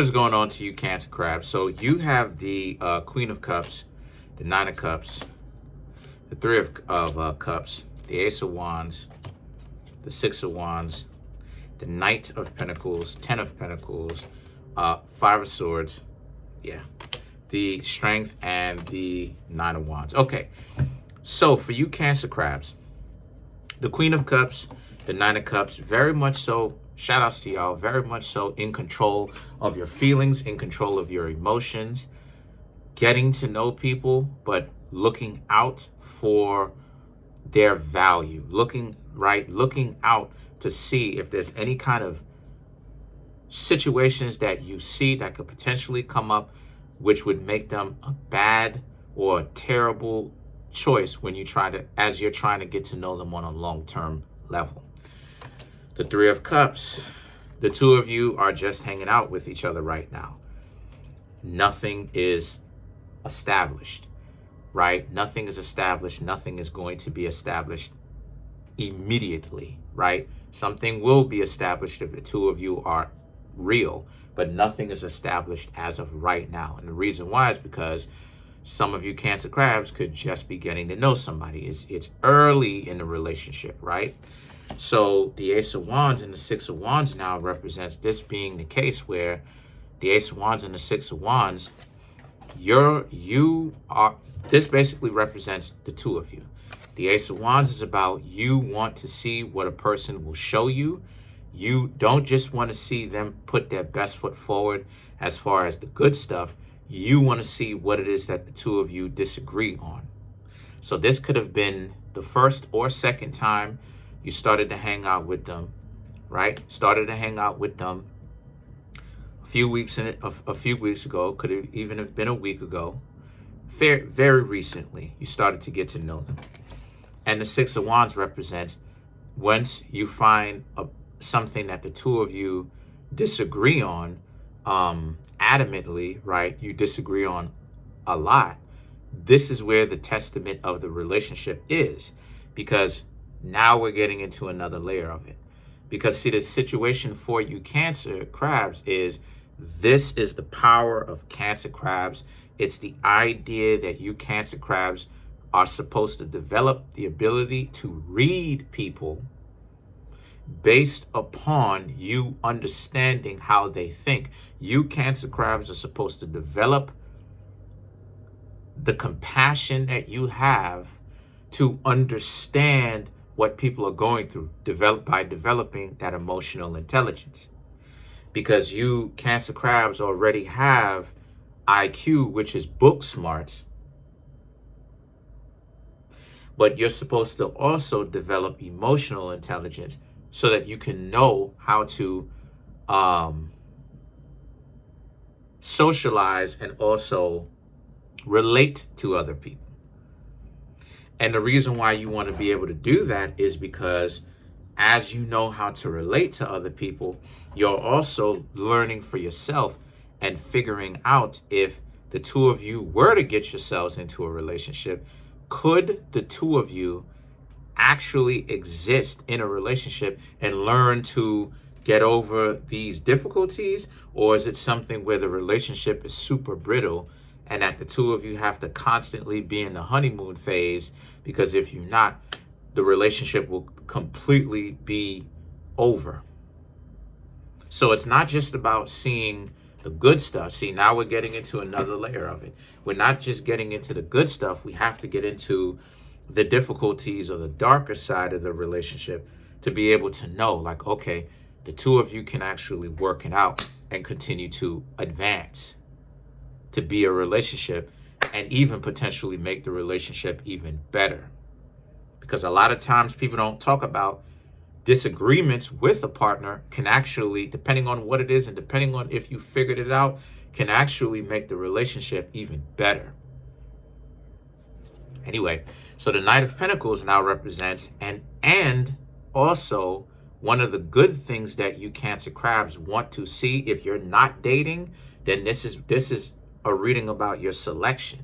What's going on to you, Cancer Crabs? So you have the Queen of Cups, the Nine of Cups, the Three of Cups, the Ace of Wands, the Six of Wands, the Knight of Pentacles, Ten of Pentacles, Five of Swords, yeah, the Strength, and the Nine of Wands. Okay, so for you, Cancer Crabs, the Queen of Cups, the Nine of Cups, very much so, shout outs to y'all, very much so in control of your feelings, in control of your emotions, getting to know people, but looking out for their value, looking out to see if there's any kind of situations that you see that could potentially come up, which would make them a bad or a terrible choice when you as you're trying to get to know them on a long-term level. The Three of Cups, the two of you are just hanging out with each other right now. Nothing is established, right? Nothing is established. Nothing is going to be established immediately, right? Something will be established if the two of you are real, but nothing is established as of right now. And the reason why is because some of you Cancer Crabs could just be getting to know somebody. It's early in the relationship, right? So the Ace of Wands and the Six of Wands now represents this being the case where the Ace of Wands and the Six of Wands, this basically represents the two of you. The Ace of Wands is about you want to see what a person will show you. You don't just want to see them put their best foot forward as far as the good stuff. You want to see what it is that the two of you disagree on. So this could have been the first or second time you started to hang out with them, right? Started to hang out with them a few weeks ago, could have even have been a week ago. Very recently, you started to get to know them. And the Six of Wands represents once you find something that the two of you disagree on adamantly, right? You disagree on a lot. This is where the testament of the relationship is, because now we're getting into another layer of it. Because see, the situation for you Cancer Crabs is, this is the power of Cancer Crabs. It's the idea that you Cancer Crabs are supposed to develop the ability to read people based upon you understanding how they think. You Cancer Crabs are supposed to develop the compassion that you have to understand what people are going through, by developing that emotional intelligence. Because you Cancer Crabs already have IQ, which is book smart, but you're supposed to also develop emotional intelligence so that you can know how to socialize and also relate to other people. And the reason why you want to be able to do that is because as you know how to relate to other people, you're also learning for yourself and figuring out if the two of you were to get yourselves into a relationship, could the two of you actually exist in a relationship and learn to get over these difficulties? Or is it something where the relationship is super brittle and that the two of you have to constantly be in the honeymoon phase? Because if you're not, the relationship will completely be over. So it's not just about seeing the good stuff. See, now we're getting into another layer of it. We're not just getting into the good stuff. We have to get into the difficulties or the darker side of the relationship to be able to know, like, okay, the two of you can actually work it out and continue to advance to be a relationship, and even potentially make the relationship even better. Because a lot of times people don't talk about disagreements with a partner can actually, depending on what it is and depending on if you figured it out, can actually make the relationship even better. Anyway, so the Knight of Pentacles now represents, and also one of the good things that you Cancer Crabs want to see if you're not dating, then this is a reading about your selection.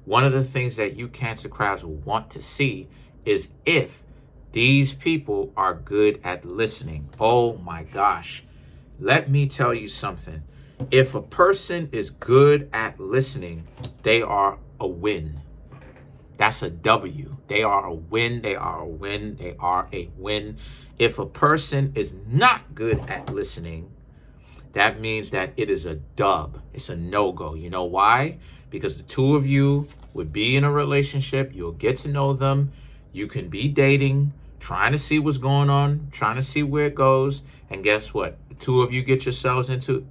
One of the things that you Cancer Crabs will want to see is if these people are good at listening. Oh my gosh. Let me tell you something. If a person is good at listening, they are a win. That's a W. They are a win. They are a win. They are a win. If a person is not good at listening, that means that it is a dub. It's a no-go. You know why? Because the two of you would be in a relationship. You'll get to know them. You can be dating, trying to see what's going on, trying to see where it goes. And guess what? The two of you get yourselves into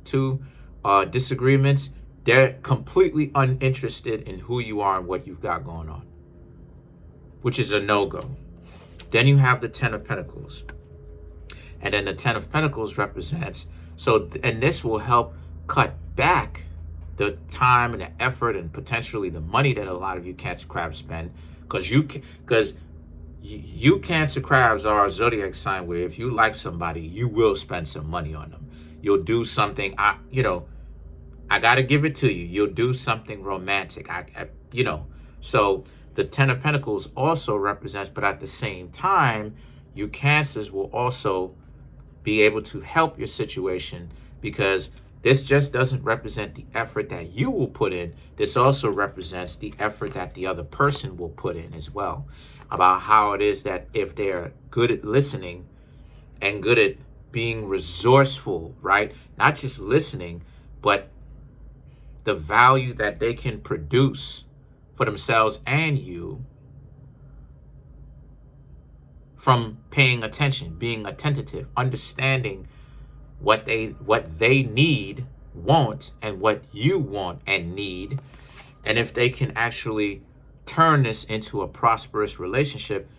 disagreements. They're completely uninterested in who you are and what you've got going on, which is a no-go. Then you have the Ten of Pentacles. And then the Ten of Pentacles represents, and this will help cut back the time and the effort and potentially the money that a lot of you Cancer crabs spend, because you Cancer crabs are a zodiac sign where if you like somebody, you will spend some money on them. You'll do something, I got to give it to you. You'll do something romantic, So the Ten of Pentacles also represents, but at the same time, you Cancers will also be able to help your situation, because this just doesn't represent the effort that you will put in. This also represents the effort that the other person will put in as well, about how it is that if they're good at listening and good at being resourceful, right? Not just listening, but the value that they can produce for themselves and you from paying attention, being attentive, understanding what they need, want, and what you want and need. And if they can actually turn this into a prosperous relationship,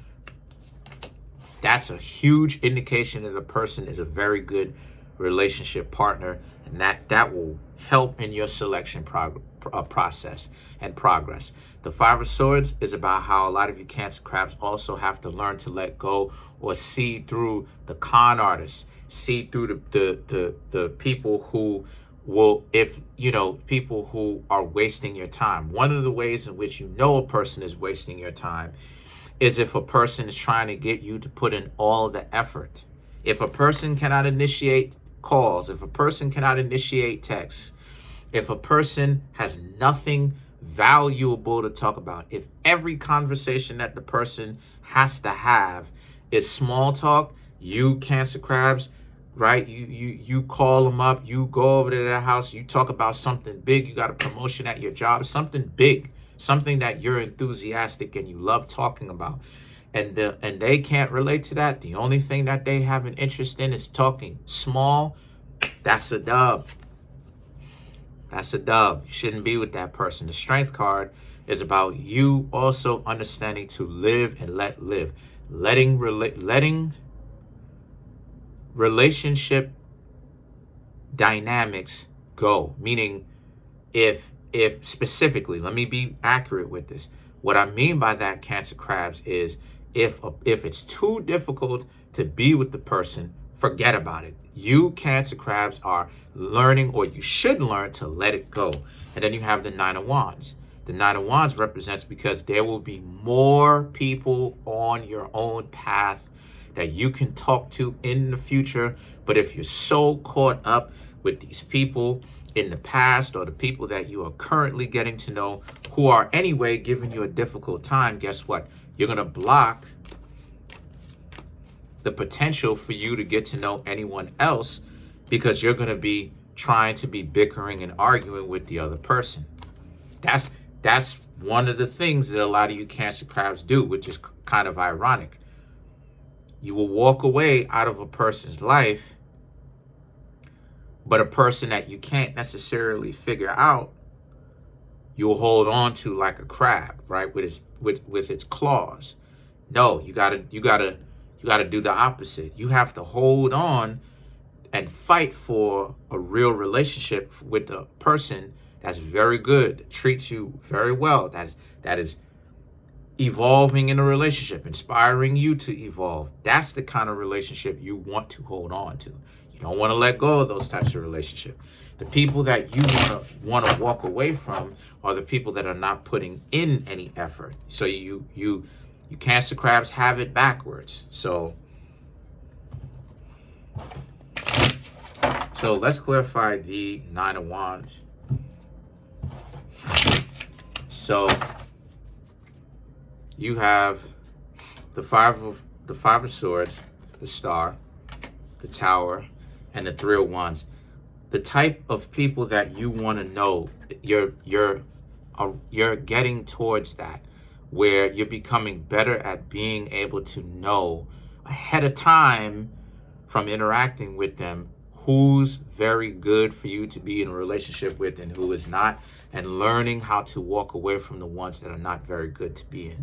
that's a huge indication that a person is a very good relationship partner, and that will help in your selection process and progress. The Five of Swords is about how a lot of you Cancer crabs also have to learn to let go or see through the con artists, see through the people who will, people who are wasting your time. One of the ways in which you know a person is wasting your time is if a person is trying to get you to put in all the effort. If a person cannot initiate calls, if a person cannot initiate texts, if a person has nothing valuable to talk about, if every conversation that the person has to have is small talk, you Cancer crabs, right? You call them up, you go over to their house, you talk about something big, you got a promotion at your job, something big, something that you're enthusiastic and you love talking about. And they can't relate to that. The only thing that they have an interest in is talking small. That's a dub. That's a dub. You shouldn't be with that person. The Strength card is about you also understanding to live and let live. Letting relationship dynamics go. Meaning, if specifically, let me be accurate with this. What I mean by that, Cancer crabs, is if it's too difficult to be with the person, forget about it. You Cancer crabs are learning, or you should learn, to let it go. And then you have the Nine of Wands. The Nine of Wands represents because there will be more people on your own path that you can talk to in the future. But if you're so caught up with these people in the past, or the people that you are currently getting to know who are anyway giving you a difficult time, guess what? You're going to block the potential for you to get to know anyone else, because you're going to be trying to be bickering and arguing with the other person. That's one of the things that a lot of you Cancer crabs do, which is kind of ironic. You will walk away out of a person's life, but a person that you can't necessarily figure out, you'll hold on to like a crab, right? With its claws. No, you gotta do the opposite. You have to hold on and fight for a real relationship with a person that's very good, treats you very well, that is evolving in a relationship, inspiring you to evolve. That's the kind of relationship you want to hold on to. You don't want to let go of those types of relationships. The people that you want to walk away from are the people that are not putting in any effort. So you Cancer crabs have it backwards. So So let's clarify the Nine of Wands. So you have the Five of Swords, the Star, the Tower, and the Three of Wands. The type of people that you want to know, you're getting towards that, where you're becoming better at being able to know ahead of time from interacting with them who's very good for you to be in a relationship with and who is not, and learning how to walk away from the ones that are not very good to be in.